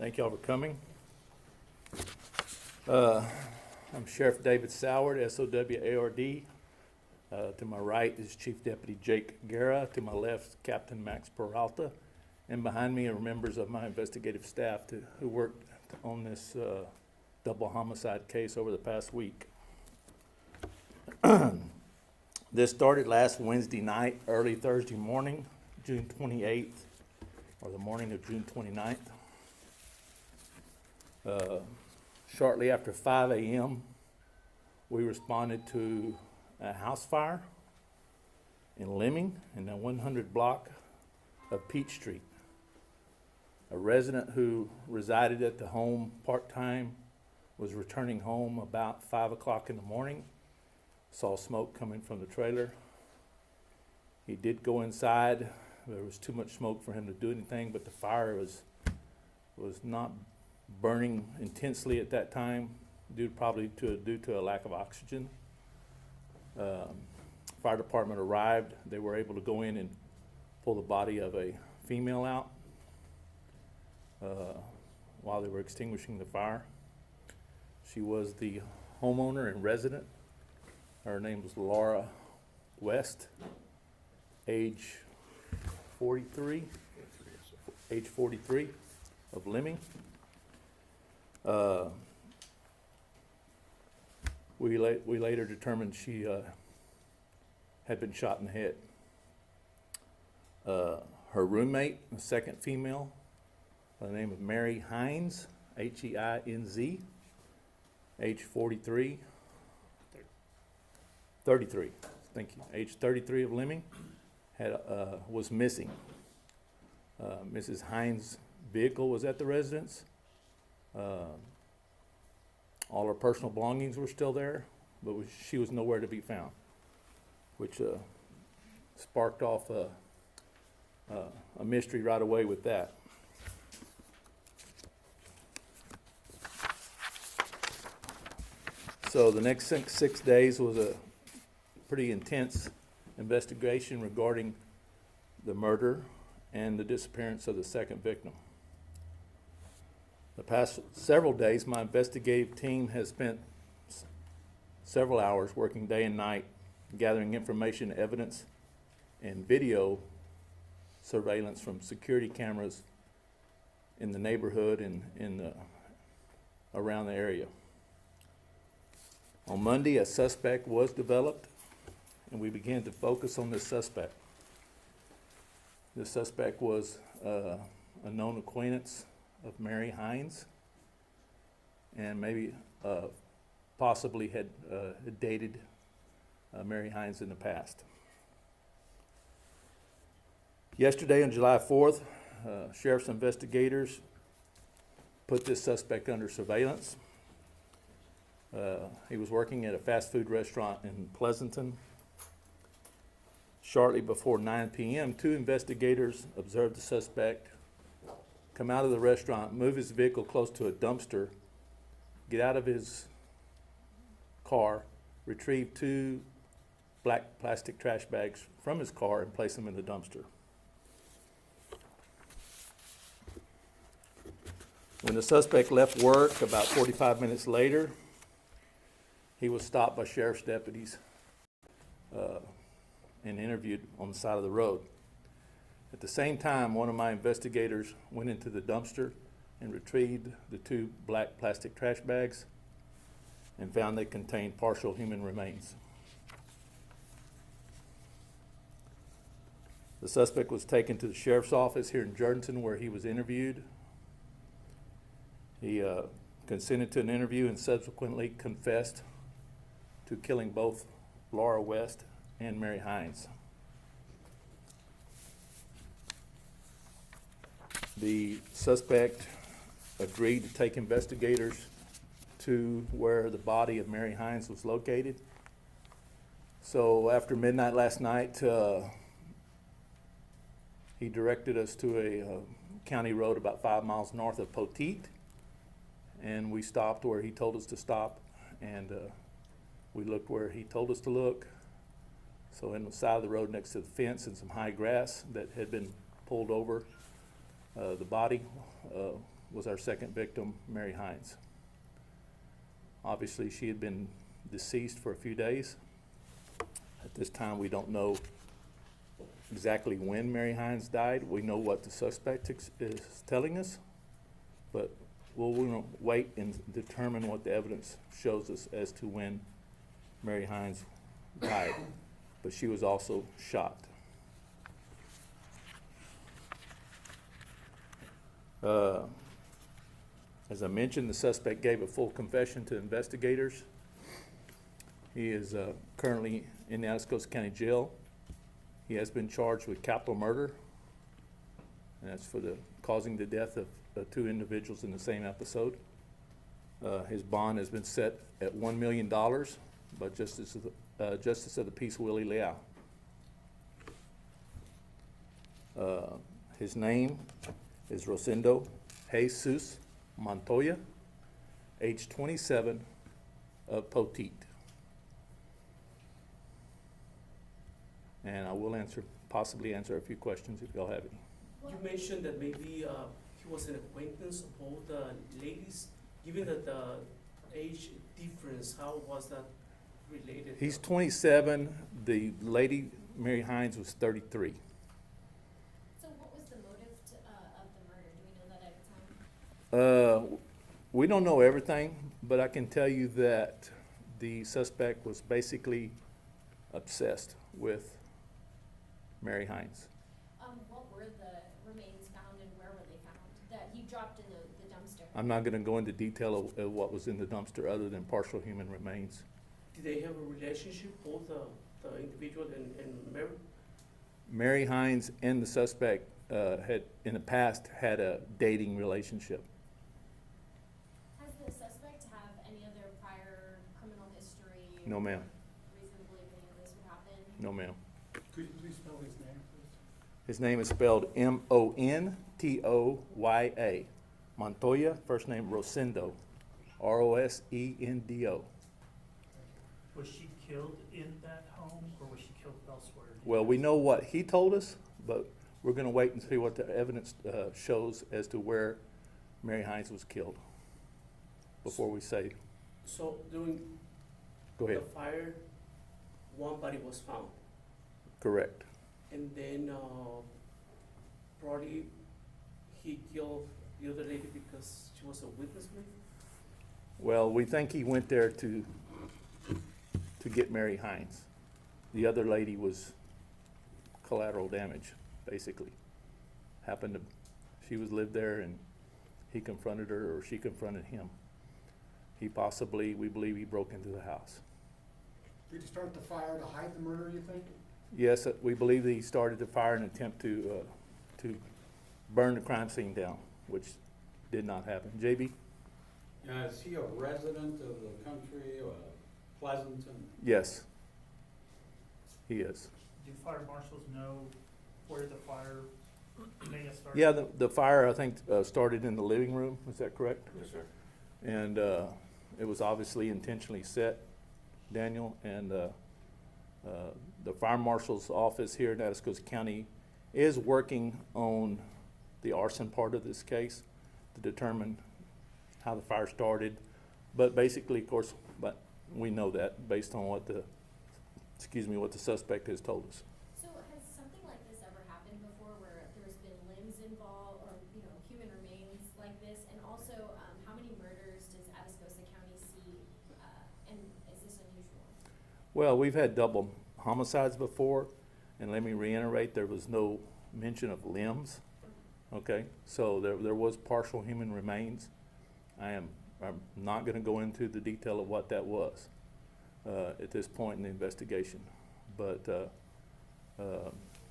Thank y'all for coming. I'm Sheriff David Soward, S-O-W-A-R-D. To my right is Chief Deputy Jake Guerra. To my left, Captain Max Peralta. And behind me are members of my investigative staff who worked on this double homicide case over the past week. This started last Wednesday night, early Thursday morning, June 28th, or the morning of June 29th. Shortly after 5 a.m., we responded to a house fire in Lemming in the 100 block of Peach Street. A resident who resided at the home part-time was returning home about 5 o'clock in the morning, saw smoke coming from the trailer. He did go inside. There was too much smoke for him to do anything, but the fire was not burning intensely at that time, due to a lack of oxygen. Fire department arrived. They were able to go in and pull the body of a female out while they were extinguishing the fire. She was the homeowner and resident. Her name was Laura West, age 43 of Lemming. We later determined she had been shot in the head. Her roommate, the second female, by the name of Mary Heinz, H-E-I-N-Z, age 33, thank you, age 33 of Lemming, was missing. Mrs. Heinz's vehicle was at the residence. All her personal belongings were still there, but she was nowhere to be found, which sparked off a mystery right away with that. So the next 6 days was a pretty intense investigation regarding the murder and the disappearance of the second victim. The past several days, my investigative team has spent several hours working day and night, gathering information, evidence, and video surveillance from security cameras in the neighborhood and around the area. On Monday, a suspect was developed, and we began to focus on this suspect. The suspect was a known acquaintance of Mary Heinz, and maybe possibly had dated Mary Heinz in the past. Yesterday, on July 4th, sheriff's investigators put this suspect under surveillance. He was working at a fast food restaurant in Pleasanton. Shortly before 9 p.m., two investigators observed the suspect come out of the restaurant, move his vehicle close to a dumpster, get out of his car, retrieve two black plastic trash bags from his car and place them in the dumpster. When the suspect left work about 45 minutes later, he was stopped by sheriff's deputies and interviewed on the side of the road. At the same time, one of my investigators went into the dumpster and retrieved the two black plastic trash bags and found they contained partial human remains. The suspect was taken to the sheriff's office here in Jordanton, where he was interviewed. He consented to an interview and subsequently confessed to killing both Laura West and Mary Heinz. The suspect agreed to take investigators to where the body of Mary Heinz was located. So after midnight last night, he directed us to a county road about 5 miles north of Poteet, and we stopped where he told us to stop, and we looked where he told us to look. So in the side of the road next to the fence and some high grass that had been pulled over the body, was our second victim, Mary Heinz. Obviously, she had been deceased for a few days. At this time, we don't know exactly when Mary Heinz died. We know what the suspect is telling us, but we'll wait and determine what the evidence shows us as to when Mary Heinz died. But she was also shot. As I mentioned, the suspect gave a full confession to investigators. He is currently in the Atascosa County Jail. He has been charged with capital murder, and that's for the causing the death of two individuals in the same episode. His bond has been set at $1 million by Justice of the Peace Willie Leal. His name is Rosendo Jesus Montoya, age 27, of Poteet. And I will possibly answer a few questions if y'all have any. You mentioned that maybe he was an acquaintance of both the ladies. Given that the age difference, how was that related? He's 27. The lady, Mary Heinz, was 33. So what was the motive of the murder? Do we know that at the time? We don't know everything, but I can tell you that the suspect was basically obsessed with Mary Heinz. What were the remains found and where were they found? That he dropped in the dumpster? I'm not going to go into detail of what was in the dumpster other than partial human remains. Did they have a relationship, both the individual and Mary? Mary Heinz and the suspect had, in the past, had a dating relationship. Has the suspect have any other prior criminal history? No, ma'am. Reason to believe any of this would happen? No, ma'am. Could you please spell his name, please? His name is spelled Montoya. Montoya, first name Rosendo, Rosendo. Was she killed in that home, or was she killed elsewhere? Well, we know what he told us, but we're going to wait and see what the evidence shows as to where Mary Heinz was killed before we say. So during Go ahead. the fire, one body was found, Correct. and then probably he killed the other lady because she was a witness, maybe? Well, we think he went there to get Mary Heinz. The other lady was collateral damage, basically. She lived there and he confronted her, or she confronted him. We believe he broke into the house. Did he start the fire to hide the murder, you think? Yes, we believe that he started the fire in an attempt to burn the crime scene down, which did not happen. JB? Is he a resident of the country, or Pleasanton? Yes, he is. Do fire marshals know where the fire may have started? Yeah, the fire, I think, started in the living room. Is that correct? Yes, sir. And it was obviously intentionally set, Daniel, and the fire marshal's office here in Atascosa County is working on the arson part of this case to determine how the fire started. But basically, of course, but we know that based on what the suspect has told us. So has something like this ever happened before, where there's been limbs involved, or human remains like this? And also, how many murders does Atascosa County see, and is this unusual? Well, we've had double homicides before, and let me reiterate, there was no mention of limbs. Okay, so there was partial human remains. I'm not going to go into the detail of what that was at this point in the investigation, but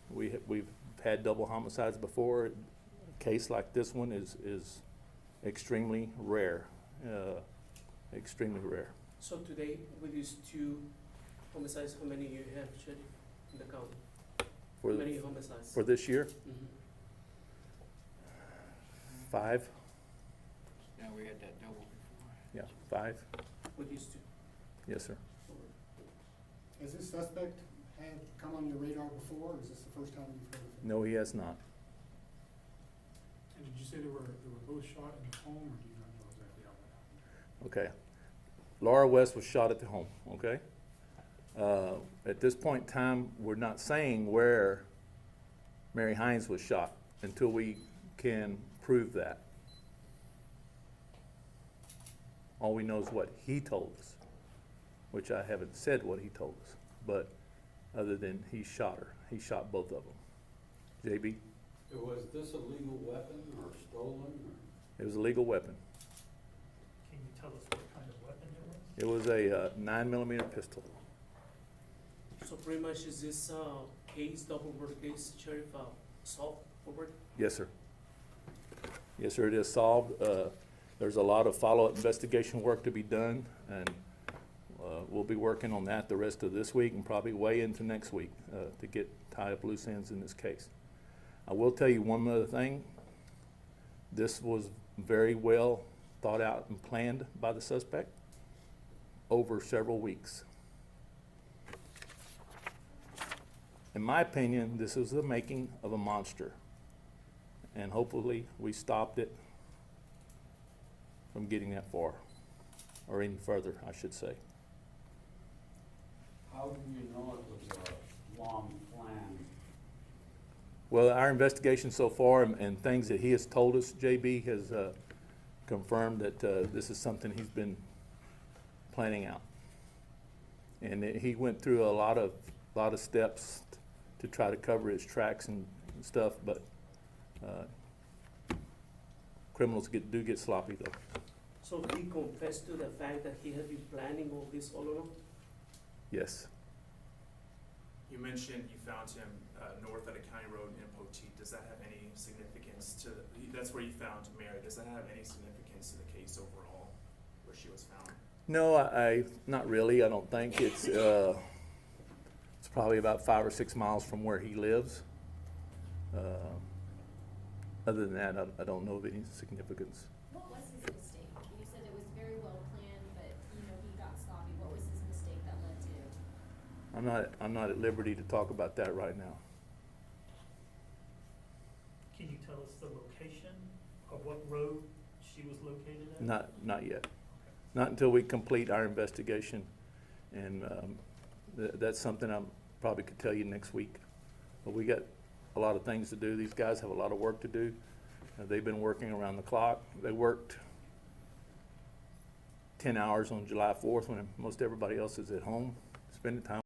we've had double homicides before. A case like this one is extremely rare, extremely rare. So today, with these two homicides, how many you have, Sheriff, in the county? For How many homicides? for this year, Mhm. 5. Yeah, we had that double before. Yeah, 5. With these two? Yes, sir. Has this suspect come on your radar before, or is this the first time you've heard of him? No, he has not. And did you say they were both shot in the home, or do you not know exactly how that happened? Okay. Laura West was shot at the home, okay? At this point in time, we're not saying where Mary Heinz was shot until we can prove that. All we know is what he told us, which I haven't said what he told us, but other than he shot her. He shot both of them. JB? Was this a legal weapon or stolen or? It was a legal weapon. Can you tell us what kind of weapon it was? It was a 9mm pistol. So pretty much is this case, double murder case, Sheriff, solved forward? Yes, sir. Yes, sir, it is solved. There's a lot of follow-up investigation work to be done, and we'll be working on that the rest of this week and probably way into next week to tie up loose ends in this case. I will tell you one other thing. This was very well thought out and planned by the suspect over several weeks. In my opinion, this is the making of a monster, and hopefully we stopped it from getting that far, or any further, I should say. How do you know it was a long plan? Well, our investigation so far and things that he has told us, JB has confirmed that this is something he's been planning out. And he went through a lot of steps to try to cover his tracks and stuff, but criminals do get sloppy though. So he confessed to the fact that he had been planning all this all along? Yes. You mentioned you found him north at a county road in Poteet. Does that have any significance to, that's where you found Mary, does that have any significance to the case overall, where she was found? No, I not really. I don't think it's probably about 5 or 6 miles from where he lives. Other than that, I don't know of any significance. What was his mistake? You said it was very well planned, but, you know, he got sloppy. What was his mistake that led to? I'm not at liberty to talk about that right now. Can you tell us the location of what road she was located at? Not yet. Not until we complete our investigation, and that's something I probably could tell you next week. But we got a lot of things to do. These guys have a lot of work to do. They've been working around the clock. They worked 10 hours on July 4th when most everybody else is at home spending time